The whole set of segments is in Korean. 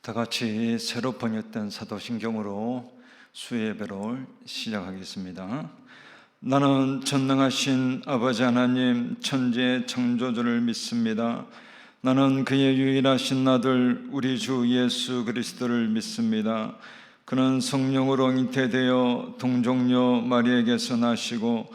다 같이 새로 번역된 사도신경으로 수예배를 시작하겠습니다. 나는 전능하신 아버지 하나님 천지의 창조주를 믿습니다. 나는 그의 유일하신 아들 우리 주 예수 그리스도를 믿습니다. 그는 성령으로 잉태되어 동정녀 마리에게서 나시고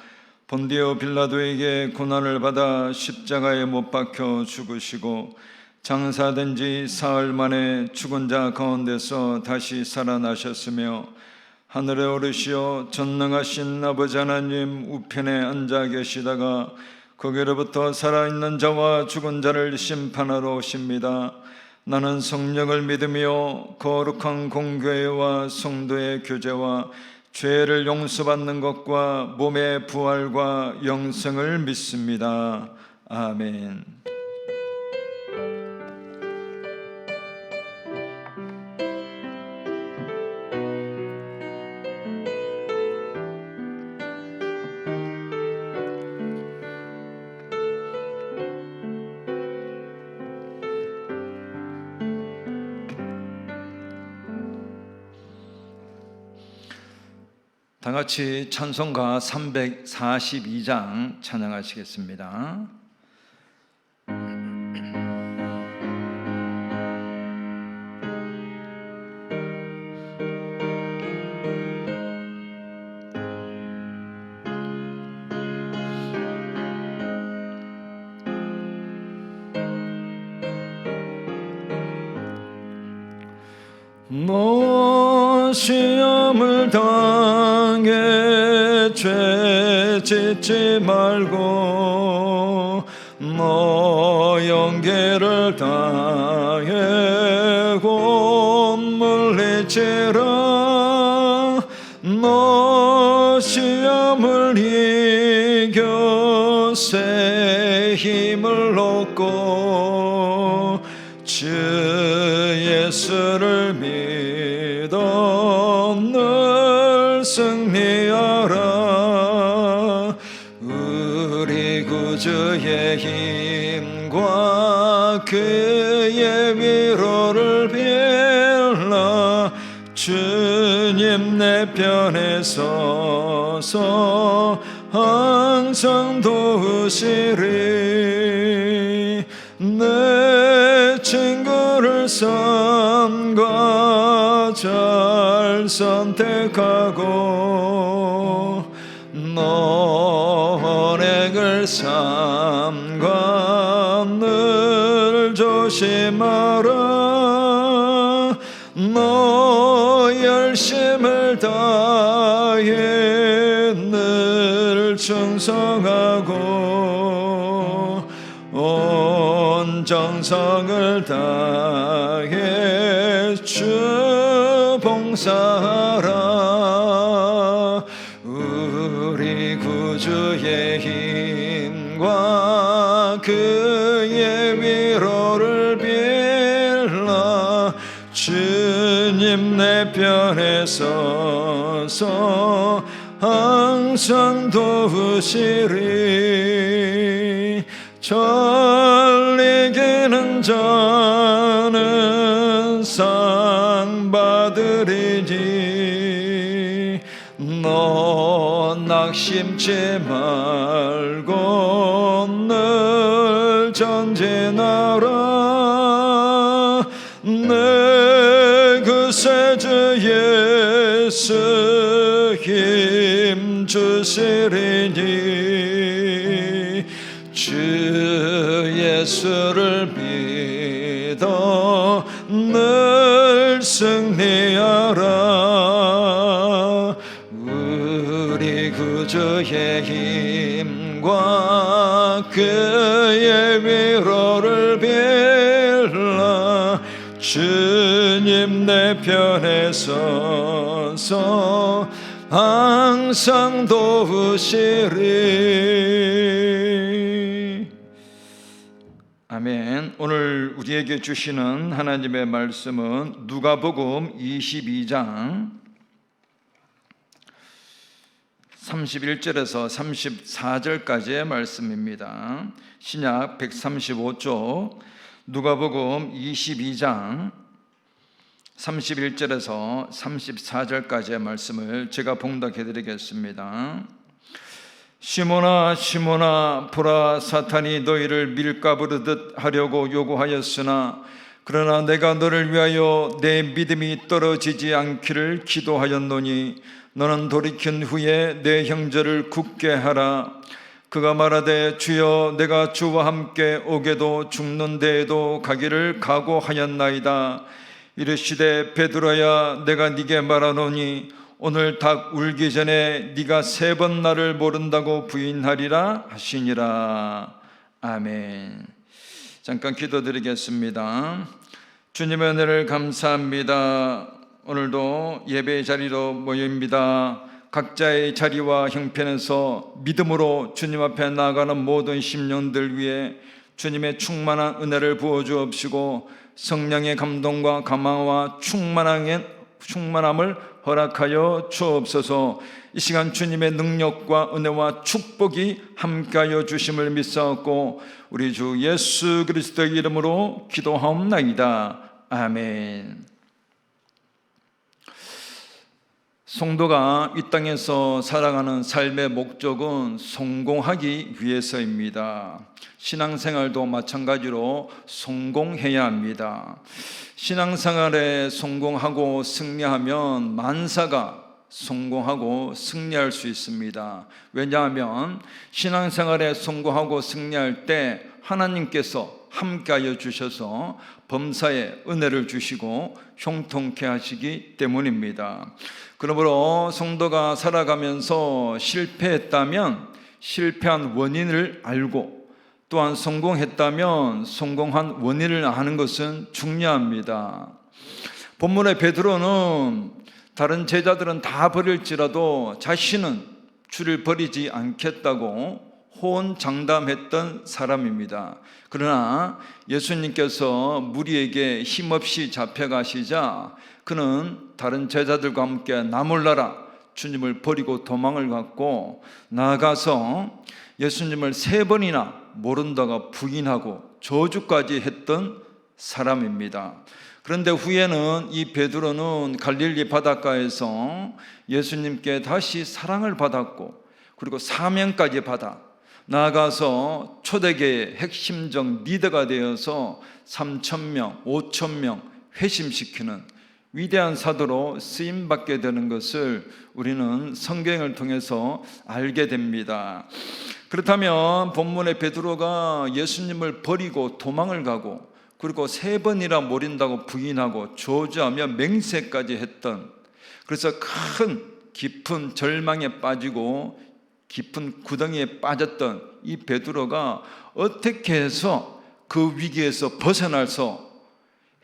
본디오 빌라도에게 고난을 받아 십자가에 못 박혀 죽으시고 장사된 지 사흘 만에 죽은 자 가운데서 다시 살아나셨으며 하늘에 오르시어 전능하신 아버지 하나님 우편에 앉아 계시다가 거기로부터 살아있는 자와 죽은 자를 심판하러 오십니다. 나는 성령을 믿으며 거룩한 공교회와 성도의 교제와 죄를 용서받는 것과 몸의 부활과 영생을 믿습니다. 아멘. 다 같이 찬송가 342장 찬양하시겠습니다. 너 시험을 당해 죄 짓지 말고 너 영계를 당해 곧 물리치라. 너 시험을 이겨 새 힘을 얻고 주 예수를 믿어 늘 승리하라. 우리 구주의 힘과 그의 위로를 빌라. 주님 내 편에 서서 항상 도우시리. 내 친구를 삼가 잘 선택하고 너 언행을 삼가 늘 조심하라. 너 열심을 다해 늘 충성하고 온 정성을 다해 주 봉사하라. 우리 구주의 힘과 그의 위로를 빌라. 주님 내 편에 서서 항상 도우시리. 잘 이기는 자는 상 받으리니. 너 낙심치 말고 늘 전진하라. 내 구세주 예수 힘 주시리니. 주 예수를 믿어 늘 승리하라. 우리 구주의 힘과 그의 위로를 빌라. 주님 내 편에 서서 항상 도우시리. 아멘. 오늘 우리에게 주시는 하나님의 말씀은 누가복음 22장 31절에서 34절까지의 말씀입니다. 신약 135쪽 누가복음 22장 31절에서 34절까지의 말씀을 제가 봉독해 드리겠습니다. 시몬아 시몬아 보라, 사탄이 너희를 밀가부르듯 하려고 요구하였으나 그러나 내가 너를 위하여 내 믿음이 떨어지지 않기를 기도하였노니 너는 돌이킨 후에 내 형제를 굳게 하라. 그가 말하되 주여 내가 주와 함께 오게도 죽는 데에도 가기를 각오하였나이다. 이르시되 베드로야 내가 네게 말하노니 오늘 닭 울기 전에 네가 3번 나를 모른다고 부인하리라 하시니라. 아멘. 잠깐 기도드리겠습니다. 주님의 은혜를 감사합니다. 오늘도 예배의 자리로 모여입니다. 각자의 자리와 형편에서 믿음으로 주님 앞에 나아가는 모든 심령들 위해 주님의 충만한 은혜를 부어주옵시고 성령의 감동과 감화와 충만함을 허락하여 주옵소서. 이 시간 주님의 능력과 은혜와 축복이 함께하여 주심을 믿사옵고 우리 주 예수 그리스도의 이름으로 기도하옵나이다. 아멘. 성도가 이 땅에서 살아가는 삶의 목적은 성공하기 위해서입니다. 신앙생활도 마찬가지로 성공해야 합니다. 신앙생활에 성공하고 승리하면 만사가 성공하고 승리할 수 있습니다. 왜냐하면 신앙생활에 성공하고 승리할 때 하나님께서 함께하여 주셔서 범사에 은혜를 주시고 형통케 하시기 때문입니다. 그러므로 성도가 살아가면서 실패했다면 실패한 원인을 알고 또한 성공했다면 성공한 원인을 아는 것은 중요합니다. 본문의 베드로는 다른 제자들은 다 버릴지라도 자신은 주를 버리지 않겠다고 호언장담했던 사람입니다. 그러나 예수님께서 무리에게 힘없이 잡혀가시자 그는 다른 제자들과 함께 나몰라라 주님을 버리고 도망을 갔고 나아가서 예수님을 3번이나 모른다가 부인하고 저주까지 했던 사람입니다. 그런데 후에는 이 베드로는 갈릴리 바닷가에서 예수님께 다시 사랑을 받았고 그리고 사명까지 받아 나아가서 초대교회의 핵심적 리더가 되어서 3,000명, 5,000명 회심시키는 위대한 사도로 쓰임받게 되는 것을 우리는 성경을 통해서 알게 됩니다. 그렇다면 본문의 베드로가 예수님을 버리고 도망을 가고 그리고 3번이나 모른다고 부인하고 저주하며 맹세까지 했던, 그래서 큰 깊은 절망에 빠지고 깊은 구덩이에 빠졌던 이 베드로가 어떻게 해서 그 위기에서 벗어나서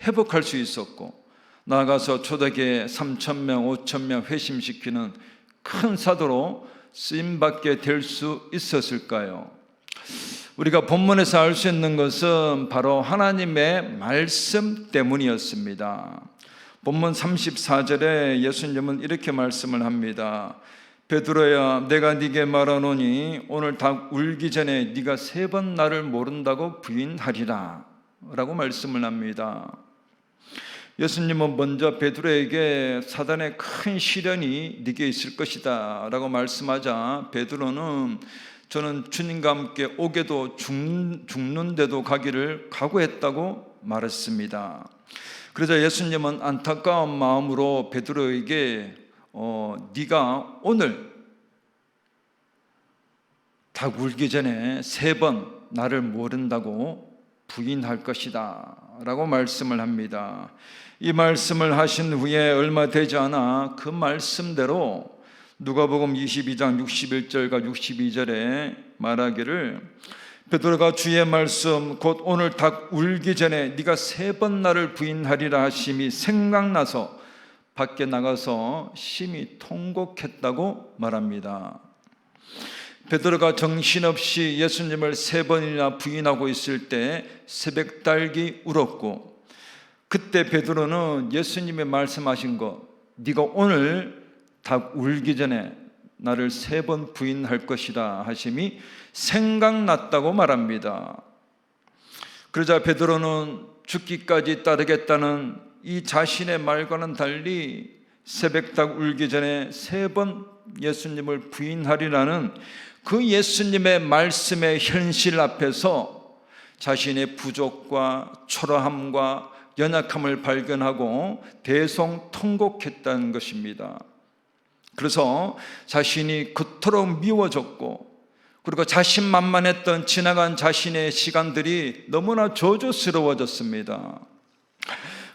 회복할 수 있었고 나아가서 초대교회 3,000명, 5,000명 회심시키는 큰 사도로 쓰임받게 될 수 있었을까요? 우리가 본문에서 알 수 있는 것은 바로 하나님의 말씀 때문이었습니다. 본문 34절에 예수님은 이렇게 말씀을 합니다. 베드로야 내가 네게 말하노니 오늘 닭 울기 전에 네가 3번 나를 모른다고 부인하리라 라고 말씀을 합니다. 예수님은 먼저 베드로에게 사단의 큰 시련이 네게 있을 것이다 라고 말씀하자 베드로는 저는 주님과 함께 오게도 죽는 데도 가기를 각오했다고 말했습니다. 그러자 예수님은 안타까운 마음으로 베드로에게 네가 오늘 닭 울기 전에 3번 나를 모른다고 부인할 것이다 라고 말씀을 합니다. 이 말씀을 하신 후에 얼마 되지 않아 그 말씀대로 누가복음 22장 61절과 62절에 말하기를 베드로가 주의 말씀 곧 오늘 닭 울기 전에 네가 3번 나를 부인하리라 하심이 생각나서 밖에 나가서 심히 통곡했다고 말합니다. 베드로가 정신없이 예수님을 3번이나 부인하고 있을 때 새벽달기 울었고 그때 베드로는 예수님이 말씀하신 것 네가 오늘 닭 울기 전에 나를 3번 부인할 것이다 하심이 생각났다고 말합니다. 그러자 베드로는 죽기까지 따르겠다는 이 자신의 말과는 달리 새벽닭 울기 전에 3번 예수님을 부인하리라는 그 예수님의 말씀의 현실 앞에서 자신의 부족과 초라함과 연약함을 발견하고 대성통곡했다는 것입니다. 그래서 자신이 그토록 미워졌고, 그리고 자신만만했던 지나간 자신의 시간들이 너무나 저주스러워졌습니다.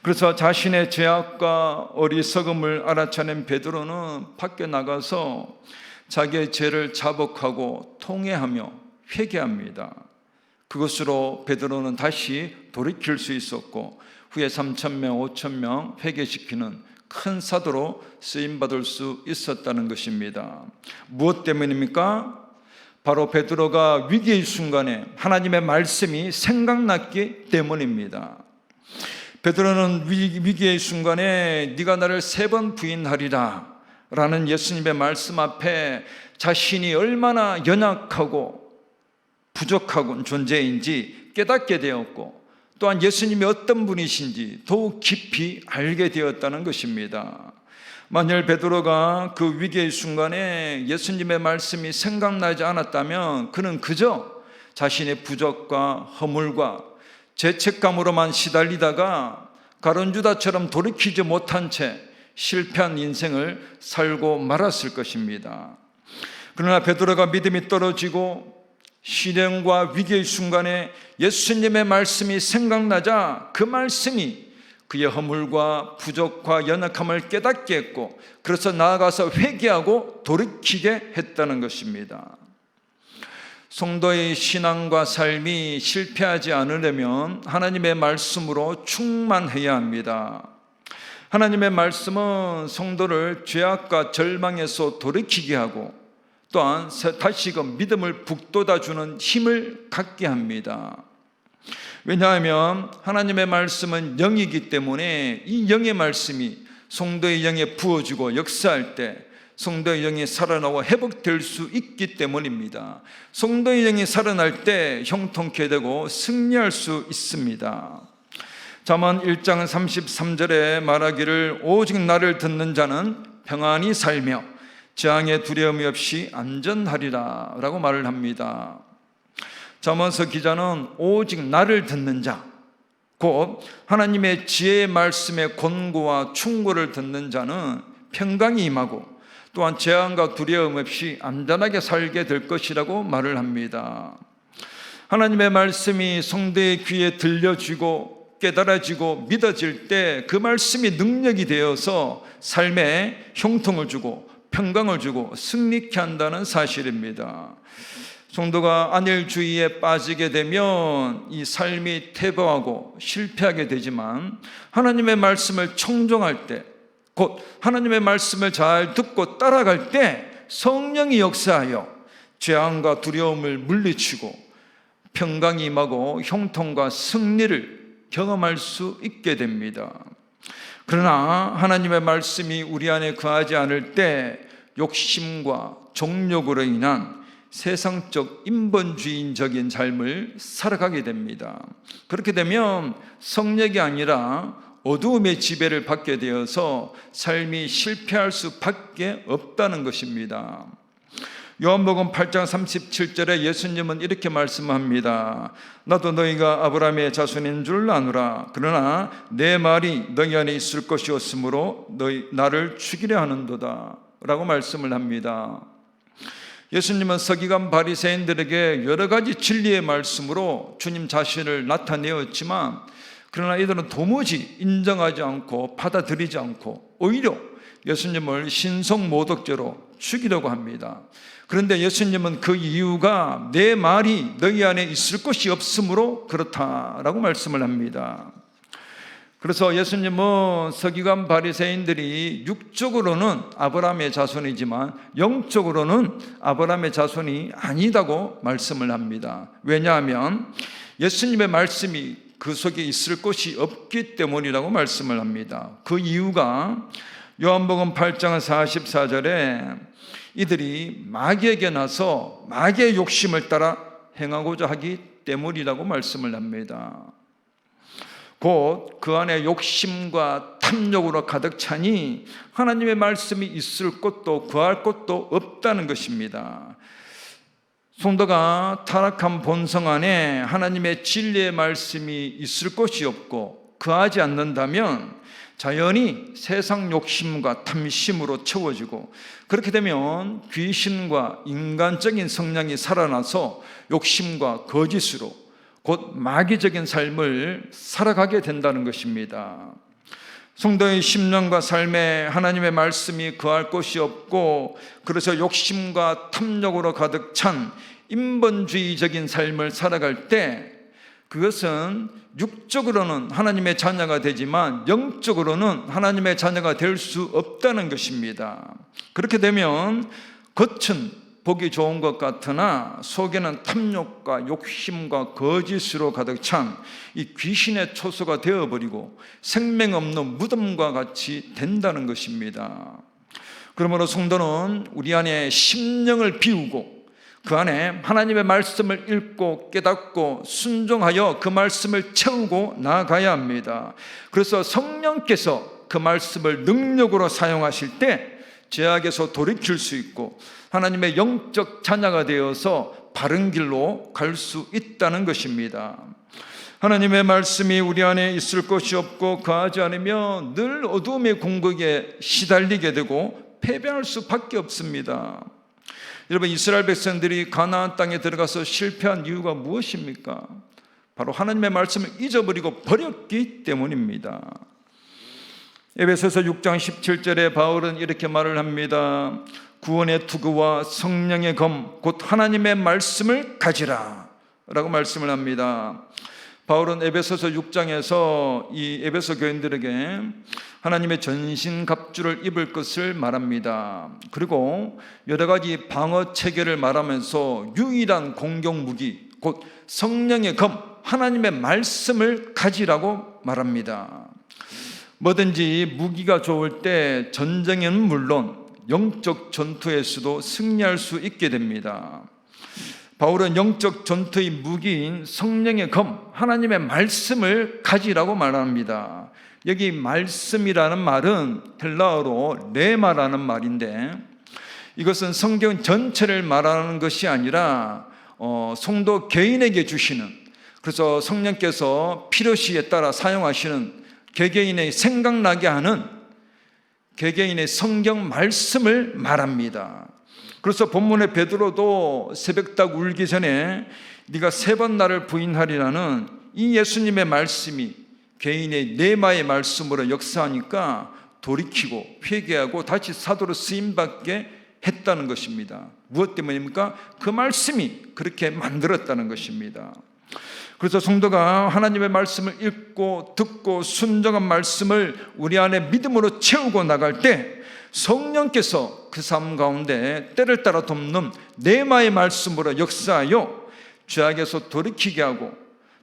그래서 자신의 죄악과 어리석음을 알아차린 베드로는 밖에 나가서 자기의 죄를 자복하고 통회하며 회개합니다. 그것으로 베드로는 다시 돌이킬 수 있었고, 후에 3,000명, 5,000명 회개시키는 큰 사도로 쓰임받을 수 있었다는 것입니다. 무엇 때문입니까? 바로 베드로가 위기의 순간에 하나님의 말씀이 생각났기 때문입니다. 베드로는 위기의 순간에 네가 나를 3번 부인하리라 라는 예수님의 말씀 앞에 자신이 얼마나 연약하고 부족한 존재인지 깨닫게 되었고, 또한 예수님이 어떤 분이신지 더욱 깊이 알게 되었다는 것입니다. 만일 베드로가 그 위기의 순간에 예수님의 말씀이 생각나지 않았다면 그는 그저 자신의 부족과 허물과 죄책감으로만 시달리다가 가룟유다처럼 돌이키지 못한 채 실패한 인생을 살고 말았을 것입니다. 그러나 베드로가 믿음이 떨어지고 시련과 위기의 순간에 예수님의 말씀이 생각나자 그 말씀이 그의 허물과 부족과 연약함을 깨닫게 했고, 그래서 나아가서 회개하고 돌이키게 했다는 것입니다. 성도의 신앙과 삶이 실패하지 않으려면 하나님의 말씀으로 충만해야 합니다. 하나님의 말씀은 성도를 죄악과 절망에서 돌이키게 하고, 또한 다시금 믿음을 북돋아주는 힘을 갖게 합니다. 왜냐하면 하나님의 말씀은 영이기 때문에 이 영의 말씀이 성도의 영에 부어지고 역사할 때 성도의 영이 살아나고 회복될 수 있기 때문입니다. 성도의 영이 살아날 때 형통케 되고 승리할 수 있습니다. 잠언 1장 33절에 말하기를 오직 나를 듣는 자는 평안히 살며 재앙의 두려움이 없이 안전하리라 라고 말을 합니다. 잠언서 기자는 오직 나를 듣는 자, 곧 하나님의 지혜의 말씀의 권고와 충고를 듣는 자는 평강이 임하고 또한 재앙과 두려움 없이 안전하게 살게 될 것이라고 말을 합니다. 하나님의 말씀이 성도의 귀에 들려지고 깨달아지고 믿어질 때 그 말씀이 능력이 되어서 삶에 형통을 주고 평강을 주고 승리케 한다는 사실입니다. 성도가 안일주의에 빠지게 되면 이 삶이 퇴보하고 실패하게 되지만, 하나님의 말씀을 청종할 때, 곧 하나님의 말씀을 잘 듣고 따라갈 때 성령이 역사하여 재앙과 두려움을 물리치고 평강이 임하고 형통과 승리를 경험할 수 있게 됩니다. 그러나 하나님의 말씀이 우리 안에 거하지 않을 때 욕심과 정욕으로 인한 세상적 인본주의적인 삶을 살아가게 됩니다. 그렇게 되면 성령이 아니라 어두움의 지배를 받게 되어서 삶이 실패할 수밖에 없다는 것입니다. 요한복음 8장 37절에 예수님은 이렇게 말씀합니다. 나도 너희가 아브라함의 자손인 줄 아노라. 그러나 내 말이 너희 안에 있을 것이었으므로 너희 나를 죽이려 하는도다 라고 말씀을 합니다. 예수님은 서기관 바리새인들에게 여러 가지 진리의 말씀으로 주님 자신을 나타내었지만, 그러나 이들은 도무지 인정하지 않고 받아들이지 않고 오히려 예수님을 신성모독죄로 죽이려고 합니다. 그런데 예수님은 그 이유가 내 말이 너희 안에 있을 것이 없으므로 그렇다라고 말씀을 합니다. 그래서 예수님은 서기관 바리새인들이 육적으로는 아브라함의 자손이지만 영적으로는 아브라함의 자손이 아니다고 말씀을 합니다. 왜냐하면 예수님의 말씀이 그 속에 있을 것이 없기 때문이라고 말씀을 합니다. 그 이유가 요한복음 8장 44절에 이들이 마귀에게 나서 마귀의 욕심을 따라 행하고자 하기 때문이라고 말씀을 합니다. 곧 그 안에 욕심과 탐욕으로 가득 차니 하나님의 말씀이 있을 곳도 구할 곳도 없다는 것입니다. 성도가 타락한 본성 안에 하나님의 진리의 말씀이 있을 곳이 없고 구하지 않는다면 자연히 세상 욕심과 탐심으로 채워지고, 그렇게 되면 귀신과 인간적인 성향이 살아나서 욕심과 거짓으로 곧 마귀적인 삶을 살아가게 된다는 것입니다. 성도의 심령과 삶에 하나님의 말씀이 거할 곳이 없고, 그래서 욕심과 탐욕으로 가득 찬 인본주의적인 삶을 살아갈 때 그것은 육적으로는 하나님의 자녀가 되지만 영적으로는 하나님의 자녀가 될 수 없다는 것입니다. 그렇게 되면 겉은 보기 좋은 것 같으나 속에는 탐욕과 욕심과 거짓으로 가득 찬 이 귀신의 초소가 되어버리고 생명 없는 무덤과 같이 된다는 것입니다. 그러므로 성도는 우리 안에 심령을 비우고 그 안에 하나님의 말씀을 읽고 깨닫고 순종하여 그 말씀을 채우고 나아가야 합니다. 그래서 성령께서 그 말씀을 능력으로 사용하실 때 죄악에서 돌이킬 수 있고 하나님의 영적 자녀가 되어서 바른 길로 갈 수 있다는 것입니다. 하나님의 말씀이 우리 안에 있을 것이 없고 거하지 않으면 늘 어두움의 궁극에 시달리게 되고 패배할 수밖에 없습니다. 여러분, 이스라엘 백성들이 가나안 땅에 들어가서 실패한 이유가 무엇입니까? 바로 하나님의 말씀을 잊어버리고 버렸기 때문입니다. 에베소서 6장 17절에 바울은 이렇게 말을 합니다. 구원의 투구와 성령의 검 곧 하나님의 말씀을 가지라 라고 말씀을 합니다. 바울은 에베소서 6장에서 이 에베소 교인들에게 하나님의 전신갑주를 입을 것을 말합니다. 그리고 여러 가지 방어 체계를 말하면서 유일한 공격무기 곧 성령의 검 하나님의 말씀을 가지라고 말합니다. 뭐든지 무기가 좋을 때 전쟁에는 물론 영적 전투에서도 승리할 수 있게 됩니다. 바울은 영적 전투의 무기인 성령의 검 하나님의 말씀을 가지라고 말합니다. 여기 말씀이라는 말은 헬라어로 레마라는 말인데 이것은 성경 전체를 말하는 것이 아니라 성도 개인에게 주시는, 그래서 성령께서 필요시에 따라 사용하시는 개개인의 생각나게 하는 개개인의 성경 말씀을 말합니다. 그래서 본문의 베드로도 새벽닭 울기 전에 네가 3번 나를 부인하리라는 이 예수님의 말씀이 개인의 레마의 말씀으로 역사하니까 돌이키고 회개하고 다시 사도로 쓰임받게 했다는 것입니다. 무엇 때문입니까? 그 말씀이 그렇게 만들었다는 것입니다. 그래서 성도가 하나님의 말씀을 읽고 듣고 순종한 말씀을 우리 안에 믿음으로 채우고 나갈 때 성령께서 그 삶 가운데 때를 따라 돕는 레마의 말씀으로 역사하여 죄악에서 돌이키게 하고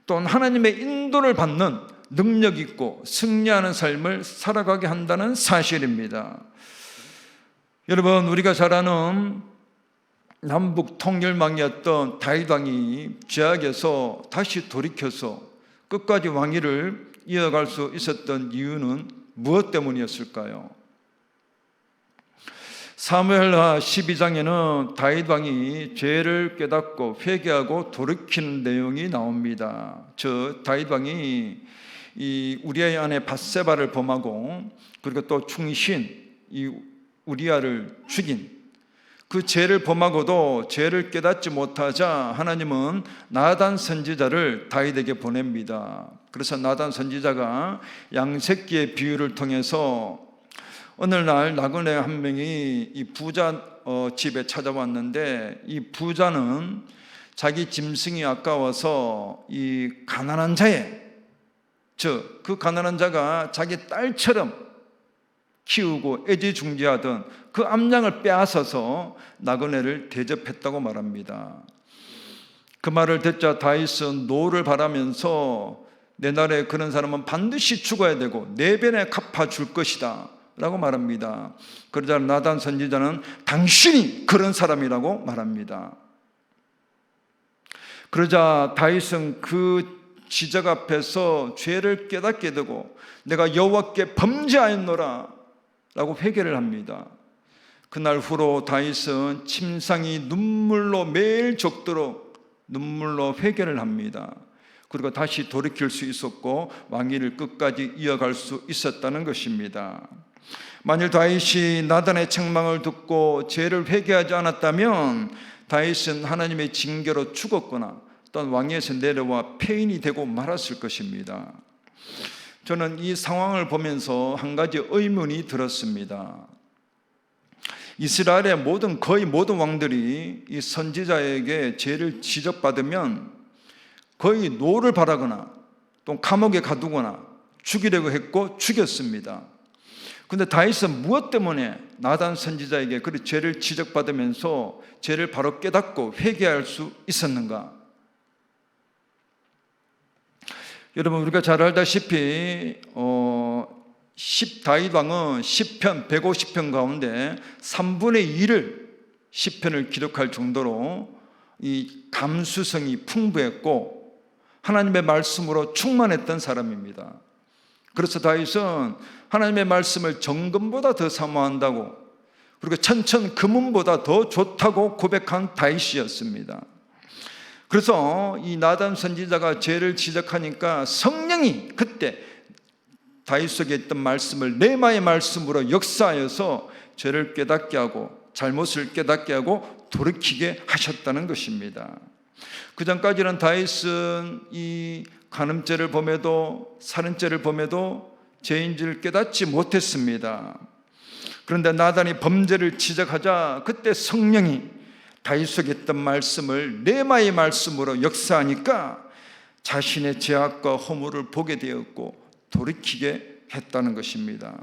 또 하나님의 인도를 받는 능력 있고 승리하는 삶을 살아가게 한다는 사실입니다. 여러분, 우리가 잘 아는 남북 통일망이었던 다윗 왕이 죄악에서 다시 돌이켜서 끝까지 왕위를 이어갈 수 있었던 이유는 무엇 때문이었을까요? 사무엘하 12장에는 다윗 왕이 죄를 깨닫고 회개하고 돌이키는 내용이 나옵니다. 다윗 왕이 이 우리아의 아내 밧세바를 범하고 그리고 또 충신 이 우리아를 죽인 그 죄를 범하고도 죄를 깨닫지 못하자 하나님은 나단 선지자를 다윗에게 보냅니다. 그래서 나단 선지자가 양새끼의 비유를 통해서 어느 날 나그네 한 명이 이 부자 집에 찾아왔는데 이 부자는 자기 짐승이 아까워서 이 가난한 자의 그 가난한 자가 자기 딸처럼 키우고 애지중지하던 그 암양을 빼앗아서 나그네를 대접했다고 말합니다. 그 말을 듣자 다윗은 노를 바라면서 내 날에 그런 사람은 반드시 죽어야 되고 4배나 갚아줄 것이다 라고 말합니다. 그러자 나단 선지자는 당신이 그런 사람이라고 말합니다. 그러자 다윗은 그 지적 앞에서 죄를 깨닫게 되고 내가 여호와께 범죄하였노라 라고 회개를 합니다. 그날 후로 다윗은 침상이 눈물로 매일 적도록 눈물로 회개를 합니다. 그리고 다시 돌이킬 수 있었고 왕위를 끝까지 이어갈 수 있었다는 것입니다. 만일 다윗이 나단의 책망을 듣고 죄를 회개하지 않았다면 다윗은 하나님의 징계로 죽었거나 또는 왕위에서 내려와 폐인이 되고 말았을 것입니다. 저는 이 상황을 보면서 한 가지 의문이 들었습니다. 이스라엘의 거의 모든 왕들이 이 선지자에게 죄를 지적받으면 거의 노를 바라거나 또 감옥에 가두거나 죽이려고 했고 죽였습니다. 그런데 다윗은 무엇 때문에 나단 선지자에게 그 죄를 지적받으면서 죄를 바로 깨닫고 회개할 수 있었는가? 여러분, 우리가 잘 알다시피 다윗 왕은 시편 150편 가운데 3분의 2를 시편을 기록할 정도로 이 감수성이 풍부했고 하나님의 말씀으로 충만했던 사람입니다. 그래서 다윗은 하나님의 말씀을 정금보다 더 사모한다고, 그리고 천천 금은보다 더 좋다고 고백한 다윗이었습니다. 그래서 이 나단 선지자가 죄를 지적하니까 성령이 그때 다윗 속에 있던 말씀을 레마의 말씀으로 역사하여서 죄를 깨닫게 하고 잘못을 깨닫게 하고 돌이키게 하셨다는 것입니다. 그 전까지는 다윗은 이 간음죄를 범해도 살인죄를 범해도 죄인지를 깨닫지 못했습니다. 그런데 나단이 범죄를 지적하자 그때 성령이 다윗 속에 있던 말씀을 레마의 말씀으로 역사하니까 자신의 죄악과 허물을 보게 되었고 돌이키게 했다는 것입니다.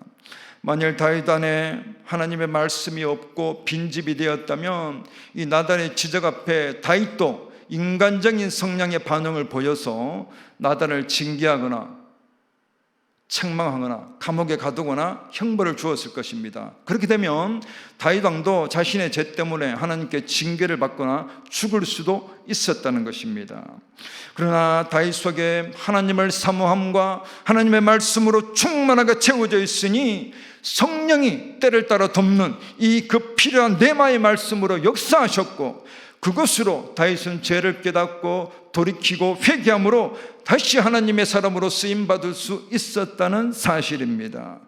만일 다윗 안에 하나님의 말씀이 없고 빈집이 되었다면 이 나단의 지적 앞에 다윗도 인간적인 성향의 반응을 보여서 나단을 징계하거나 책망하거나 감옥에 가두거나 형벌을 주었을 것입니다. 그렇게 되면 다윗 왕도 자신의 죄 때문에 하나님께 징계를 받거나 죽을 수도 있었다는 것입니다. 그러나 다윗 속에 하나님을 사모함과 하나님의 말씀으로 충만하게 채워져 있으니 성령이 때를 따라 돕는 이 그 필요한 레마의 말씀으로 역사하셨고 그것으로 다윗은 죄를 깨닫고 돌이키고 회개함으로 다시 하나님의 사람으로 쓰임받을 수 있었다는 사실입니다.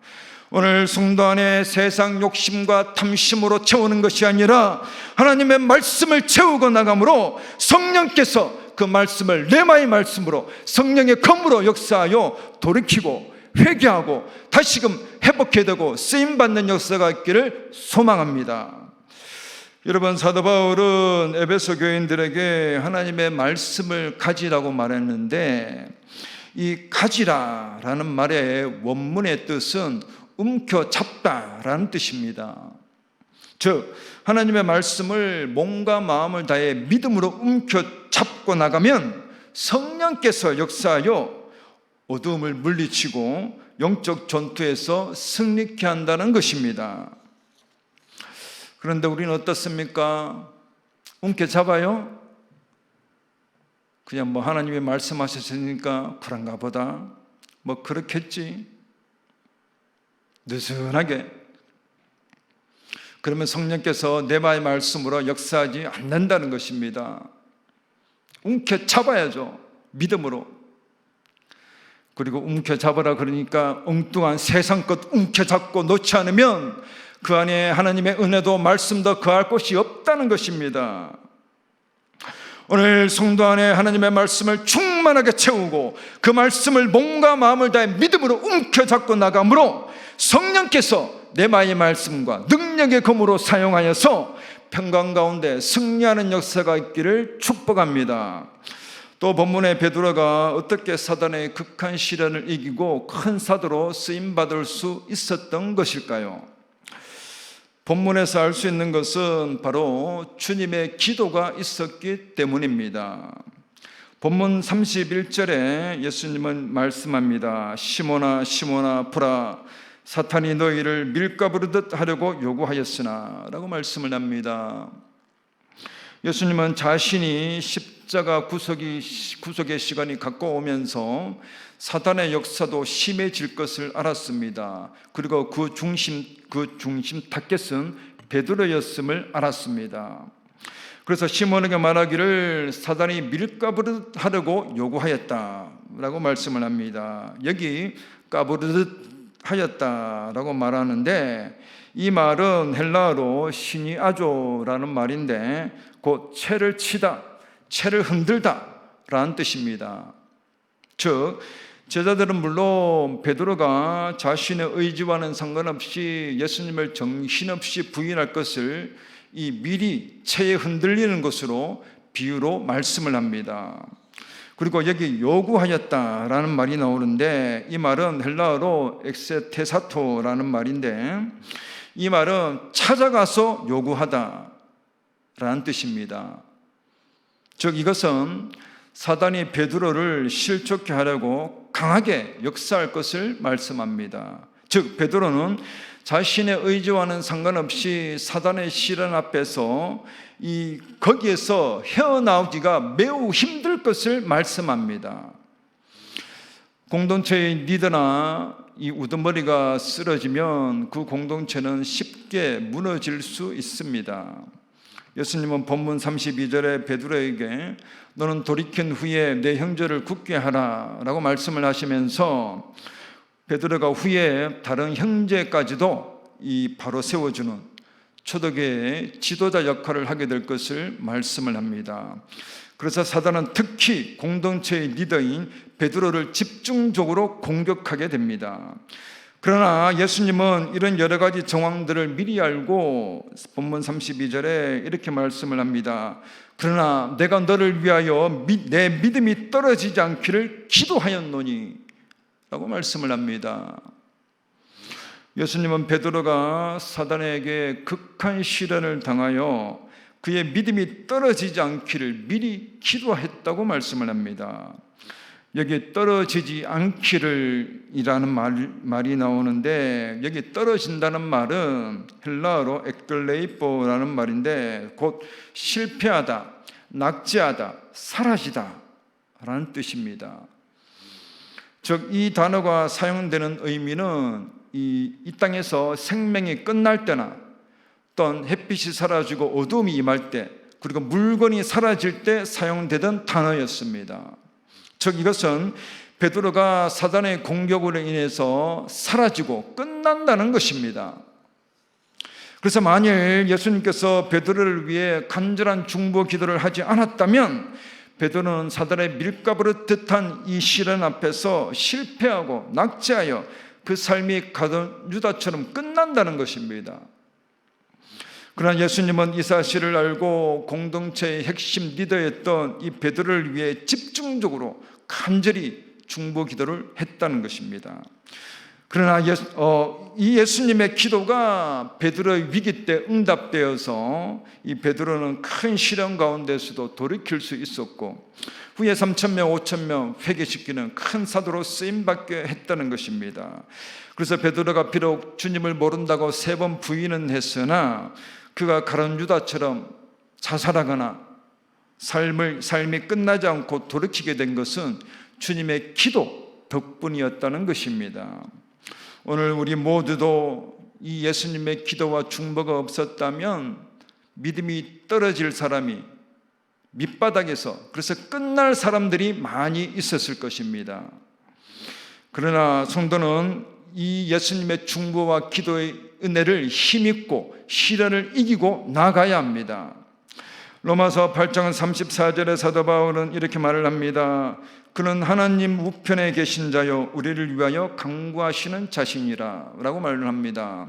오늘 성도 안에 세상 욕심과 탐심으로 채우는 것이 아니라 하나님의 말씀을 채우고 나감으로 성령께서 그 말씀을 레마의 말씀으로 성령의 검으로 역사하여 돌이키고 회개하고 다시금 회복해 되고 쓰임받는 역사가 있기를 소망합니다. 여러분, 사도 바울은 에베소 교인들에게 하나님의 말씀을 가지라고 말했는데 이 가지라라는 말의 원문의 뜻은 움켜잡다라는 뜻입니다. 즉 하나님의 말씀을 몸과 마음을 다해 믿음으로 움켜잡고 나가면 성령께서 역사하여 어두움을 물리치고 영적 전투에서 승리케 한다는 것입니다. 그런데 우리는 어떻습니까? 움켜잡아요? 그냥 하나님이 말씀하셨으니까 그런가 보다, 그렇겠지, 느슨하게. 그러면 성령께서 레마의 말씀으로 역사하지 않는다는 것입니다. 움켜잡아야죠, 믿음으로. 그리고 움켜잡으라 그러니까 엉뚱한 세상 것 움켜잡고 놓지 않으면 그 안에 하나님의 은혜도 말씀도 거할 곳이 없다는 것입니다. 오늘 성도 안에 하나님의 말씀을 충만하게 채우고 그 말씀을 몸과 마음을 다해 믿음으로 움켜잡고 나가므로 성령께서 레마의 말씀과 능력의 검으로 사용하여서 평강 가운데 승리하는 역사가 있기를 축복합니다. 또 본문의 베드로가 어떻게 사단의 극한 시련을 이기고 큰 사도로 쓰임받을 수 있었던 것일까요? 본문에서 알 수 있는 것은 바로 주님의 기도가 있었기 때문입니다. 본문 31절에 예수님은 말씀합니다. 시몬아 시몬아 보라, 사탄이 너희를 밀가부르듯 하려고 요구하였으나 라고 말씀을 합니다. 예수님은 자신이 십자가 구속의 시간이 가까우면서 사단의 역사도 심해질 것을 알았습니다. 그리고 그 중심 타겟은 베드로였음을 알았습니다. 그래서 시몬에게 말하기를 사단이 밀가부르듯 하려고 요구하였다라고 말씀을 합니다. 여기 까부르듯 하였다라고 말하는데, 이 말은 헬라어로 시니아조라는 말인데 곧 채를 치다, 채를 흔들다 라는 뜻입니다. 즉 제자들은 물론 베드로가 자신의 의지와는 상관없이 예수님을 정신없이 부인할 것을 이 미리 채에 흔들리는 것으로 비유로 말씀을 합니다. 그리고 여기 요구하였다라는 말이 나오는데, 이 말은 헬라어로 엑세테사토라는 말인데, 이 말은 찾아가서 요구하다라는 뜻입니다. 즉 이것은 사단이 베드로를 실족케 하려고 강하게 역사할 것을 말씀합니다. 즉 베드로는 자신의 의지와는 상관없이 사단의 시련 앞에서 거기에서 헤어나오기가 매우 힘들 것을 말씀합니다. 공동체의 리더나 이 우두머리가 쓰러지면 그 공동체는 쉽게 무너질 수 있습니다. 예수님은 본문 32절에 베드로에게 너는 돌이킨 후에 내 형제를 굳게 하라 라고 말씀을 하시면서 베드로가 후에 다른 형제까지도 바로 세워주는 초대교회의 지도자 역할을 하게 될 것을 말씀을 합니다. 그래서 사단은 특히 공동체의 리더인 베드로를 집중적으로 공격하게 됩니다. 그러나 예수님은 이런 여러 가지 정황들을 미리 알고 본문 32절에 이렇게 말씀을 합니다. 그러나 내가 너를 위하여 내 믿음이 떨어지지 않기를 기도하였노니 라고 말씀을 합니다. 예수님은 베드로가 사단에게 극한 시련을 당하여 그의 믿음이 떨어지지 않기를 미리 기도했다고 말씀을 합니다. 여기 떨어지지 않기를 이라는 말이 나오는데, 여기 떨어진다는 말은 헬라어로 에클레이포라는 말인데 곧 실패하다, 낙제하다, 사라지다 라는 뜻입니다. 즉 이 단어가 사용되는 의미는 이 땅에서 생명이 끝날 때나 또는 햇빛이 사라지고 어두움이 임할 때, 그리고 물건이 사라질 때 사용되던 단어였습니다. 즉 이것은 베드로가 사단의 공격으로 인해서 사라지고 끝난다는 것입니다. 그래서 만일 예수님께서 베드로를 위해 간절한 중보 기도를 하지 않았다면 베드로는 사단의 밀가부르듯한 이 시련 앞에서 실패하고 낙제하여 그 삶이 가던 유다처럼 끝난다는 것입니다. 그러나 예수님은 이 사실을 알고 공동체의 핵심 리더였던 이 베드로를 위해 집중적으로 간절히 중보 기도를 했다는 것입니다. 그러나 이 예수님의 기도가 베드로의 위기 때 응답되어서 이 베드로는 큰 시련 가운데서도 돌이킬 수 있었고, 후에 3,000명, 5,000명 회개시키는 큰 사도로 쓰임받게 했다는 것입니다. 그래서 베드로가 비록 주님을 모른다고 3번 부인은 했으나 그가 가룟 유다처럼 자살하거나 삶이 끝나지 않고 돌이키게 된 것은 주님의 기도 덕분이었다는 것입니다. 오늘 우리 모두도 이 예수님의 기도와 중보가 없었다면 믿음이 떨어질 사람이 밑바닥에서, 그래서 끝날 사람들이 많이 있었을 것입니다. 그러나 성도는 이 예수님의 중보와 기도의 은혜를 힘입고 시련을 이기고 나가야 합니다. 로마서 8장 34절에 사도 바울은 이렇게 말을 합니다. 그는 하나님 우편에 계신 자요 우리를 위하여 강구하시는 자신이라 라고 말을 합니다.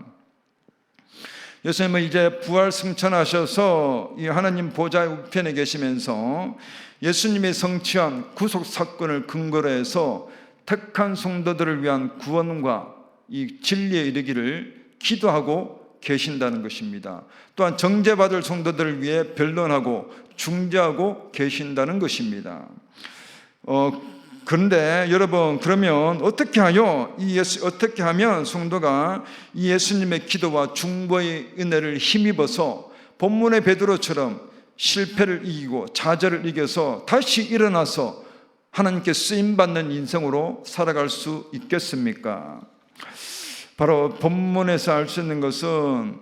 예수님은 이제 부활 승천하셔서 이 하나님 보좌 우편에 계시면서 예수님이 성취한 구속 사건을 근거로 해서 택한 성도들을 위한 구원과 이 진리에 이르기를 기도하고 계신다는 것입니다. 또한 정죄받을 성도들을 위해 변론하고 중재하고 계신다는 것입니다. 그런데 여러분, 그러면 어떻게 하면 성도가 이 예수님의 기도와 중보의 은혜를 힘입어서 본문의 베드로처럼 실패를 이기고 좌절을 이겨서 다시 일어나서 하나님께 쓰임받는 인생으로 살아갈 수 있겠습니까? 바로 본문에서 알 수 있는 것은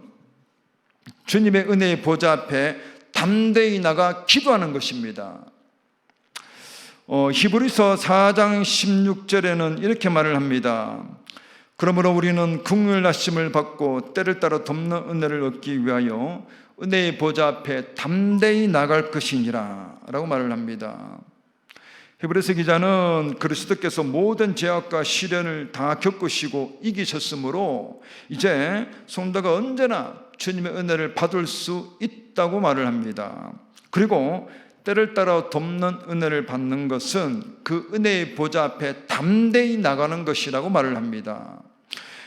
주님의 은혜의 보좌 앞에 담대히 나가 기도하는 것입니다. 히브리서 4장 16절에는 이렇게 말을 합니다. 그러므로 우리는 긍휼하심을 받고 때를 따라 돕는 은혜를 얻기 위하여 은혜의 보좌 앞에 담대히 나갈 것이니라 라고 말을 합니다. 히브리서 기자는 그리스도께서 모든 죄악과 시련을 다 겪으시고 이기셨으므로 이제 성도가 언제나 주님의 은혜를 받을 수 있다고 말을 합니다. 그리고 때를 따라 돕는 은혜를 받는 것은 그 은혜의 보좌 앞에 담대히 나가는 것이라고 말을 합니다.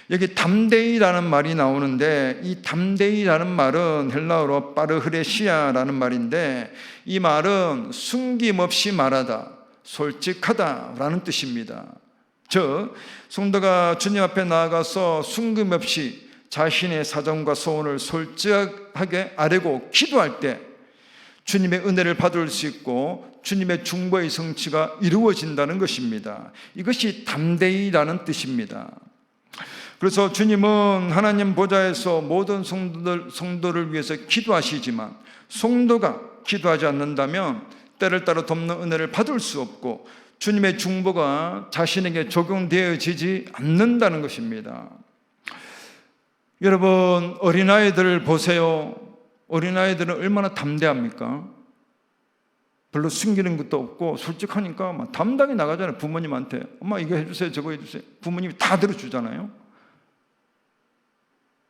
여기 담대히라는 말이 나오는데 이 담대히라는 말은 헬라어로 빠르흐레시아라는 말인데 이 말은 숨김없이 말하다, 솔직하다라는 뜻입니다. 즉 성도가 주님 앞에 나아가서 숨김없이 자신의 사정과 소원을 솔직하게 아뢰고 기도할 때 주님의 은혜를 받을 수 있고 주님의 중보의 성취가 이루어진다는 것입니다. 이것이 담대히라는 뜻입니다. 그래서 주님은 하나님 보좌에서 모든 성도를 위해서 기도하시지만 성도가 기도하지 않는다면 때를 따라 돕는 은혜를 받을 수 없고 주님의 중보가 자신에게 적용되어지지 않는다는 것입니다. 여러분, 어린아이들을 보세요. 어린아이들은 얼마나 담대합니까? 별로 숨기는 것도 없고 솔직하니까 막 담당이 나가잖아요. 부모님한테 엄마 이거 해주세요, 저거 해주세요. 부모님이 다 들어주잖아요.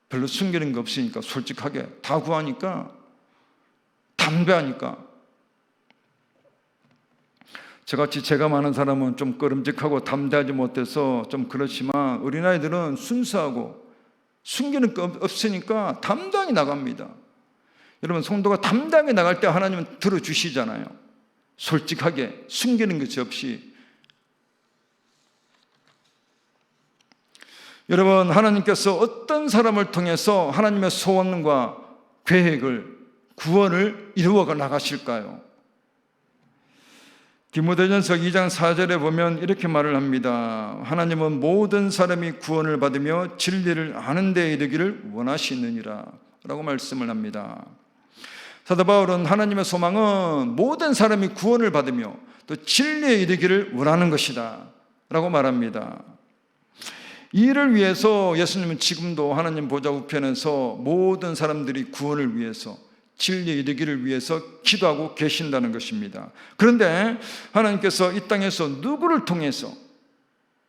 별로 숨기는 거 없으니까 솔직하게 다 구하니까 담대하니까. 저같이 제가 많은 사람은 좀 꺼름직하고 담대하지 못해서 좀 그렇지만 어린아이들은 순수하고 숨기는 거 없으니까 담당이 나갑니다. 여러분, 성도가 담당이 나갈 때 하나님은 들어주시잖아요. 솔직하게 숨기는 것이 없이. 여러분, 하나님께서 어떤 사람을 통해서 하나님의 소원과 계획을, 구원을 이루어 나가실까요? 디모데전서 2장 4절에 보면 이렇게 말을 합니다. 하나님은 모든 사람이 구원을 받으며 진리를 아는 데에 이르기를 원하시느니라 라고 말씀을 합니다. 사도 바울은 하나님의 소망은 모든 사람이 구원을 받으며 또 진리에 이르기를 원하는 것이다 라고 말합니다. 이 일을 위해서 예수님은 지금도 하나님 보좌 우편에서 모든 사람들이 구원을 위해서 진리에 이르기를 위해서 기도하고 계신다는 것입니다. 그런데 하나님께서 이 땅에서 누구를 통해서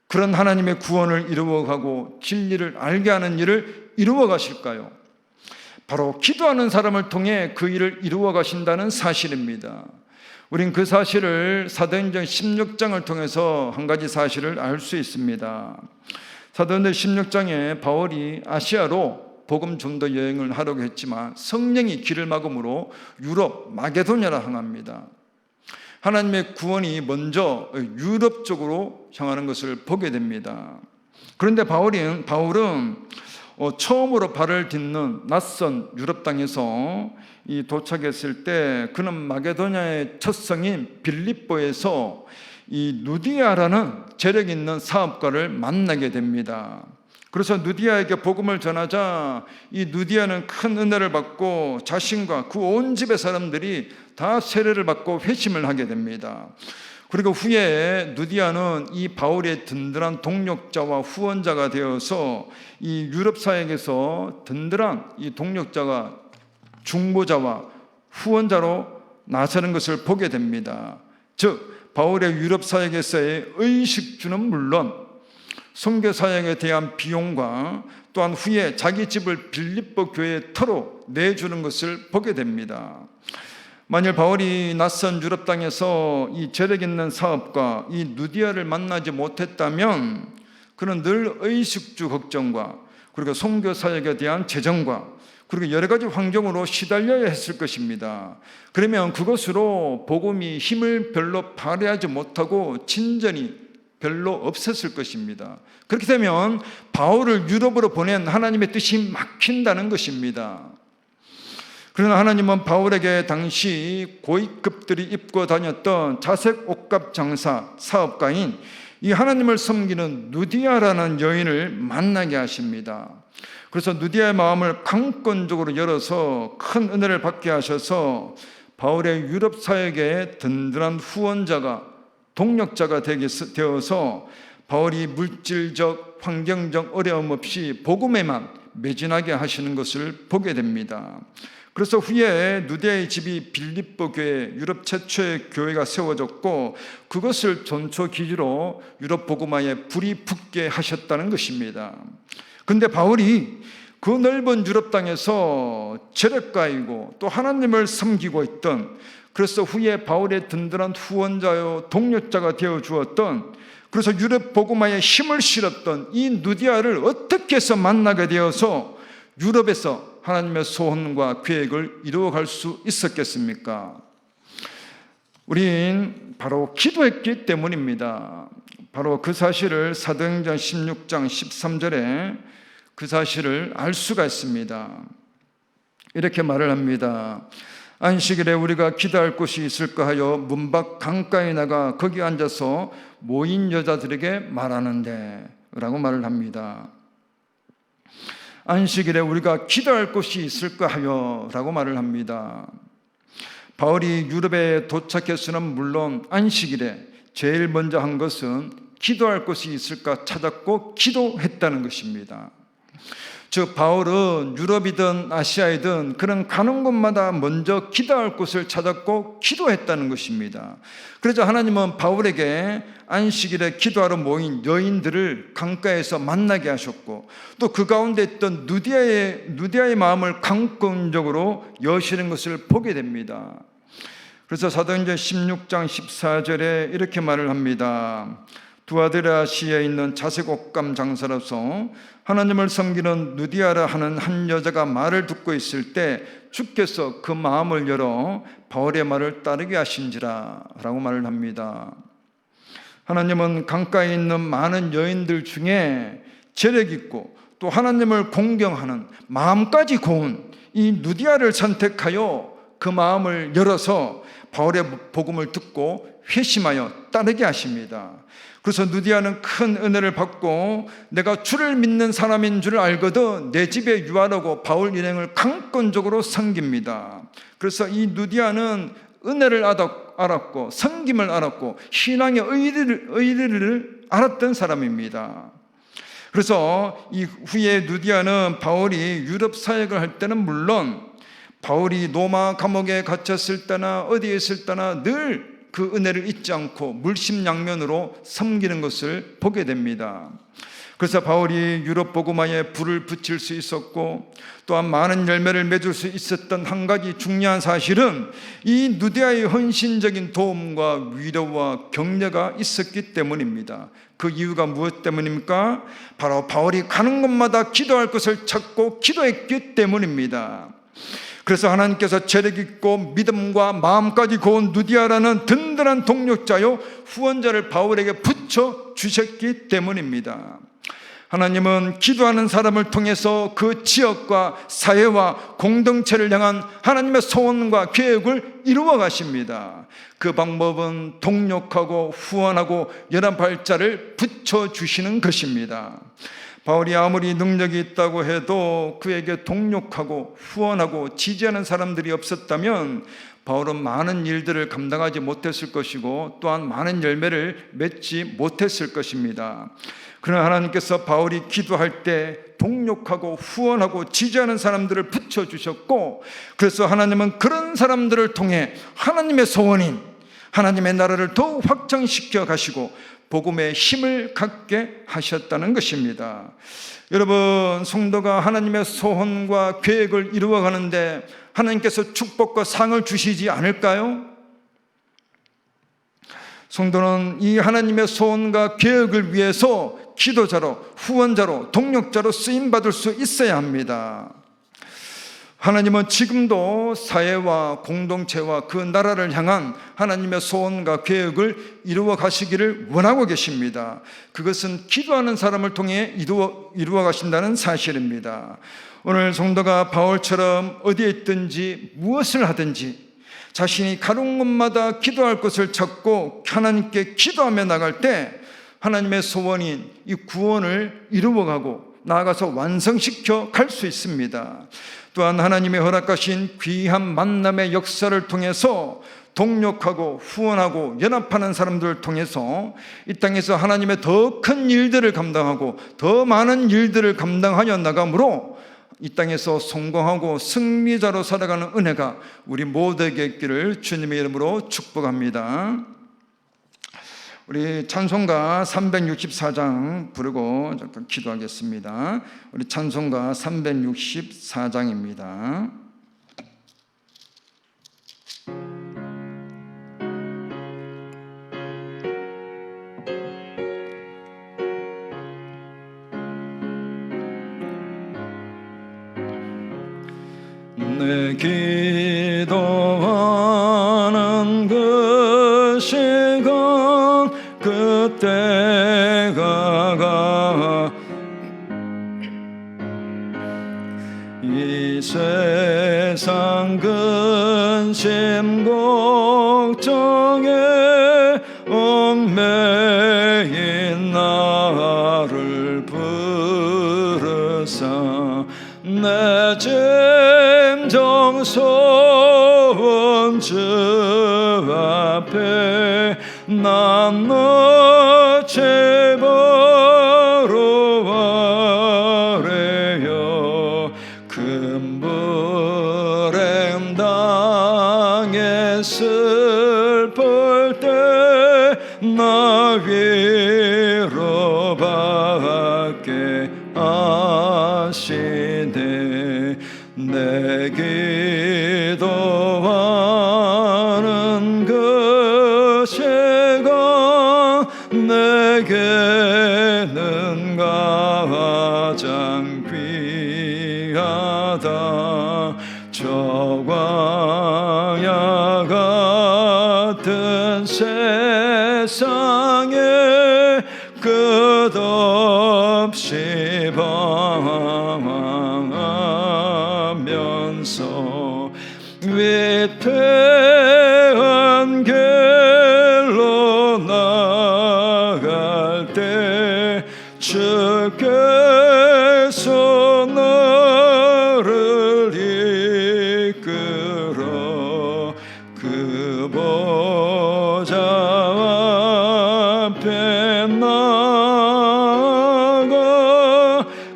그런 하나님의 구원을 이루어가고 진리를 알게 하는 일을 이루어 가실까요? 바로 기도하는 사람을 통해 그 일을 이루어 가신다는 사실입니다. 우린 그 사실을 사도행전 16장을 통해서 한 가지 사실을 알 수 있습니다. 사도행전 16장에 바울이 아시아로 복음 전도 여행을 하려고 했지만 성령이 길을 막음으로 유럽 마게도냐로 향합니다. 하나님의 구원이 먼저 유럽 쪽으로 향하는 것을 보게 됩니다. 그런데 바울은 처음으로 발을 딛는 낯선 유럽 땅에서 도착했을 때 그는 마게도냐의 첫 성인 빌립보에서 이 누디아라는 재력 있는 사업가를 만나게 됩니다. 그래서 누디아에게 복음을 전하자 이 누디아는 큰 은혜를 받고 자신과 그 온 집의 사람들이 다 세례를 받고 회심을 하게 됩니다. 그리고 후에 누디아는 이 바울의 든든한 동력자와 후원자가 되어서 이 유럽 사역에서 든든한 이 동력자가 중보자와 후원자로 나서는 것을 보게 됩니다. 즉 바울의 유럽 사역에서의 의식주는 물론 선교 사역에 대한 비용과 또한 후에 자기 집을 빌립보 교회의 터로 내주는 것을 보게 됩니다. 만일 바울이 낯선 유럽 땅에서 이 재력 있는 사업가 이 누디아를 만나지 못했다면 그는 늘 의식주 걱정과 그리고 선교 사역에 대한 재정과 그리고 여러 가지 환경으로 시달려야 했을 것입니다. 그러면 그것으로 복음이 힘을 별로 발휘하지 못하고 진전이 별로 없었을 것입니다. 그렇게 되면 바울을 유럽으로 보낸 하나님의 뜻이 막힌다는 것입니다. 그러나 하나님은 바울에게 당시 고위급들이 입고 다녔던 자색 옷값 장사 사업가인 이 하나님을 섬기는 누디아라는 여인을 만나게 하십니다. 그래서 누디아의 마음을 강권적으로 열어서 큰 은혜를 받게 하셔서 바울의 유럽 사역의 든든한 후원자가, 동력자가 되어서 바울이 물질적, 환경적 어려움 없이 복음에만 매진하게 하시는 것을 보게 됩니다. 그래서 후에 누디아의 집이 빌립보 교회, 유럽 최초의 교회가 세워졌고 그것을 전초 기지로 유럽 복음화에 불이 붙게 하셨다는 것입니다. 그런데 바울이 그 넓은 유럽 땅에서 재력가이고 또 하나님을 섬기고 있던, 그래서 후에 바울의 든든한 후원자요 동력자가 되어 주었던, 그래서 유럽 복음화에 힘을 실었던 이 누디아를 어떻게 해서 만나게 되어서 유럽에서 하나님의 소원과 계획을 이루어갈 수 있었겠습니까? 우린 바로 기도했기 때문입니다. 바로 그 사실을 사도행전 16장 13절에 그 사실을 알 수가 있습니다. 이렇게 말을 합니다. 안식일에 우리가 기도할 곳이 있을까 하여 문 밖 강가에 나가 거기 앉아서 모인 여자들에게 말하는데 라고 말을 합니다. 안식일에 우리가 기도할 곳이 있을까 하여 라고 말을 합니다. 바울이 유럽에 도착해서는 물론 안식일에 제일 먼저 한 것은 기도할 곳이 있을까 찾았고 기도했다는 것입니다. 즉 바울은 유럽이든 아시아이든 그런 가는 곳마다 먼저 기도할 곳을 찾았고 기도했다는 것입니다. 그래서 하나님은 바울에게 안식일에 기도하러 모인 여인들을 강가에서 만나게 하셨고 또 그 가운데 있던 누디아의 마음을 강권적으로 여시는 것을 보게 됩니다. 그래서 사도행전 16장 14절에 이렇게 말을 합니다. 두아드라시아에 있는 자색 옷감 장사로서 하나님을 섬기는 누디아라 하는 한 여자가 말을 듣고 있을 때 주께서 그 마음을 열어 바울의 말을 따르게 하신지라 라고 말을 합니다. 하나님은 강가에 있는 많은 여인들 중에 재력 있고 또 하나님을 공경하는 마음까지 고운 이 누디아를 선택하여 그 마음을 열어서 바울의 복음을 듣고 회심하여 따르게 하십니다. 그래서 누디아는 큰 은혜를 받고 내가 주를 믿는 사람인 줄 알거든 내 집에 유하라고 바울 일행을 강권적으로 섬깁니다. 그래서 이 누디아는 은혜를 알았고 섬김을 알았고 신앙의 의리를 알았던 사람입니다. 그래서 이 후에 누디아는 바울이 유럽 사역을 할 때는 물론 바울이 로마 감옥에 갇혔을 때나 어디에 있을 때나 늘 그 은혜를 잊지 않고 물심양면으로 섬기는 것을 보게 됩니다. 그래서 바울이 유럽 복음화에 불을 붙일 수 있었고 또한 많은 열매를 맺을 수 있었던 한 가지 중요한 사실은 이 누디아의 헌신적인 도움과 위로와 격려가 있었기 때문입니다. 그 이유가 무엇 때문입니까? 바로 바울이 가는 곳마다 기도할 것을 찾고 기도했기 때문입니다. 그래서 하나님께서 재력 있고 믿음과 마음까지 고운 누디아라는 든든한 동력자요 후원자를 바울에게 붙여 주셨기 때문입니다. 하나님은 기도하는 사람을 통해서 그 지역과 사회와 공동체를 향한 하나님의 소원과 계획을 이루어 가십니다. 그 방법은 동력하고 후원하고 열한 발자를 붙여주시는 것입니다. 바울이 아무리 능력이 있다고 해도 그에게 동력하고 후원하고 지지하는 사람들이 없었다면 바울은 많은 일들을 감당하지 못했을 것이고 또한 많은 열매를 맺지 못했을 것입니다. 그러나 하나님께서 바울이 기도할 때 동력하고 후원하고 지지하는 사람들을 붙여주셨고 그래서 하나님은 그런 사람들을 통해 하나님의 소원인 하나님의 나라를 더욱 확장시켜 가시고 복음의 힘을 갖게 하셨다는 것입니다. 여러분, 성도가 하나님의 소원과 계획을 이루어가는데 하나님께서 축복과 상을 주시지 않을까요? 성도는 이 하나님의 소원과 계획을 위해서 기도자로, 후원자로, 동력자로 쓰임받을 수 있어야 합니다. 하나님은 지금도 사회와 공동체와 그 나라를 향한 하나님의 소원과 계획을 이루어 가시기를 원하고 계십니다. 그것은 기도하는 사람을 통해 이루어 가신다는 사실입니다. 오늘 성도가 바울처럼 어디에 있든지 무엇을 하든지 자신이 가는 곳마다 기도할 것을 찾고 하나님께 기도하며 나갈 때 하나님의 소원인 이 구원을 이루어가고 나아가서 완성시켜 갈 수 있습니다. 또한 하나님의 허락하신 귀한 만남의 역사를 통해서 동력하고 후원하고 연합하는 사람들을 통해서 이 땅에서 하나님의 더 큰 일들을 감당하고 더 많은 일들을 감당하여 나가므로 이 땅에서 성공하고 승리자로 살아가는 은혜가 우리 모두에게 있기를 주님의 이름으로 축복합니다. 우리 찬송가 364장 부르고 잠깐 기도하겠습니다. 우리 찬송가 364장입니다. 내 기도하는 그 시간 그때가 이 세상 근심 걱정에 얽매인 나를 부르사 내 정성스러운 주 앞에 난 너 제바로 아래여 큰 불행 당해 슬플 때 나 위로받게 하시네 내 기도하는 그 시간 내게는 가장 귀하다 저 광야 같은 세상에 끝없이 방황하면서 위태한 길로 나갈 때 주께서 나를 이끌어 그 보좌 앞에 나가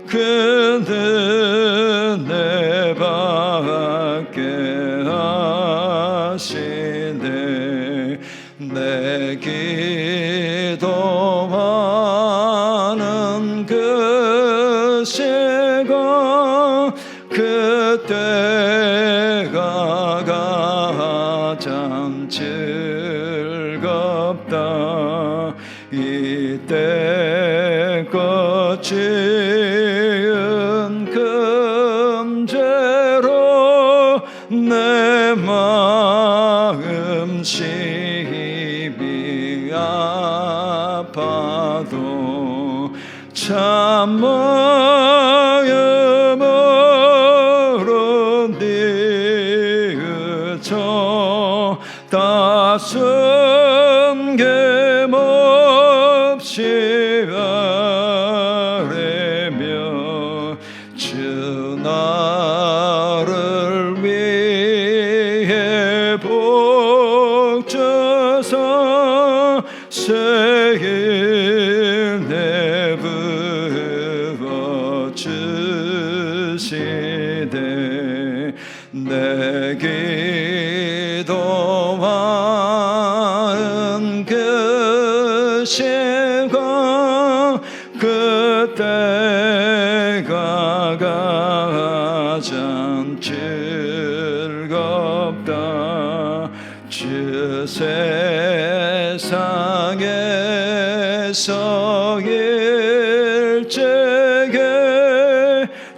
그는 내 받게 하시네 내 기도하는 그 시간 그때가 가장 즐겁다 이때껏 지은 금죄로 내 마음 심히 아파도 참 마음으로 뉘우쳐 다순 겜없이 아뢰며 주 나를 위해 복 주사 새일 내부어 주시되 내 기도하는 그 시간 그때가 가장 즐겁다 주 세상에서 일제게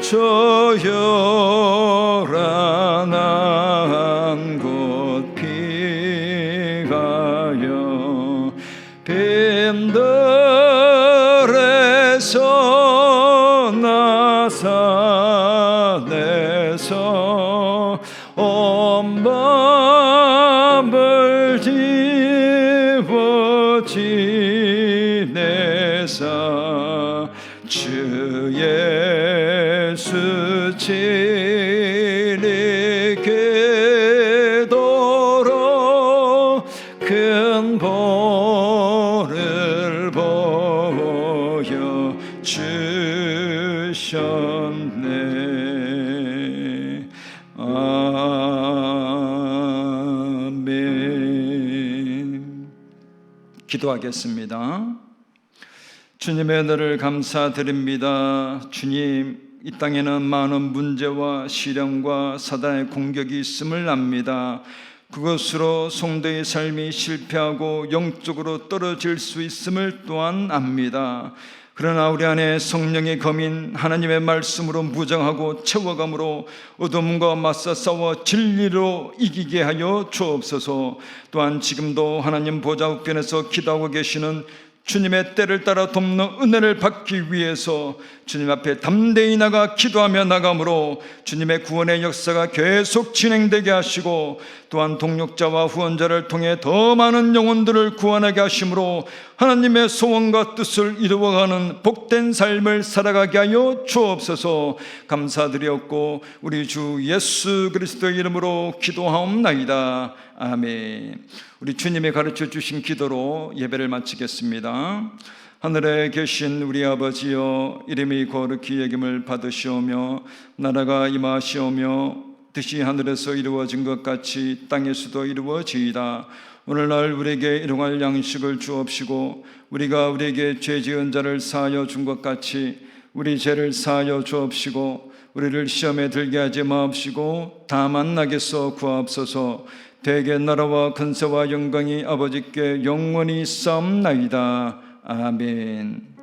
조용한 산에서 온 마음을 뒤워 지내사 주 예수 진리 궤도로 큰 복을 보여 주셨네. 아멘. 기도하겠습니다. 주님의 은혜를 감사드립니다. 주님, 이 땅에는 많은 문제와 시련과 사단의 공격이 있음을 압니다. 그것으로 성도의 삶이 실패하고 영적으로 떨어질 수 있음을 또한 압니다. 그러나 우리 안에 성령의 검인 하나님의 말씀으로 무장하고 채워감으로 어둠과 맞서 싸워 진리로 이기게 하여 주옵소서. 또한 지금도 하나님 보좌 우편에서 기도하고 계시는 주님의 때를 따라 돕는 은혜를 받기 위해서 주님 앞에 담대히 나가 기도하며 나감으로 주님의 구원의 역사가 계속 진행되게 하시고, 또한 동력자와 후원자를 통해 더 많은 영혼들을 구원하게 하심으로 하나님의 소원과 뜻을 이루어가는 복된 삶을 살아가게 하여 주옵소서. 감사드렸고 우리 주 예수 그리스도의 이름으로 기도하옵나이다. 아멘. 우리 주님이 가르쳐 주신 기도로 예배를 마치겠습니다. 하늘에 계신 우리 아버지여, 이름이 거룩히 여김을 받으시오며 나라가 임하시오며 뜻이 하늘에서 이루어진 것 같이 땅에서도 이루어지이다. 오늘날 우리에게 일용할 양식을 주옵시고 우리가 우리에게 죄 지은 자를 사하여 준 것 같이 우리 죄를 사하여 주옵시고 우리를 시험에 들게 하지 마옵시고 다만 악에서 구하옵소서. 대개 나라와 근세와 영광이 아버지께 영원히 있사옵나이다. 아멘.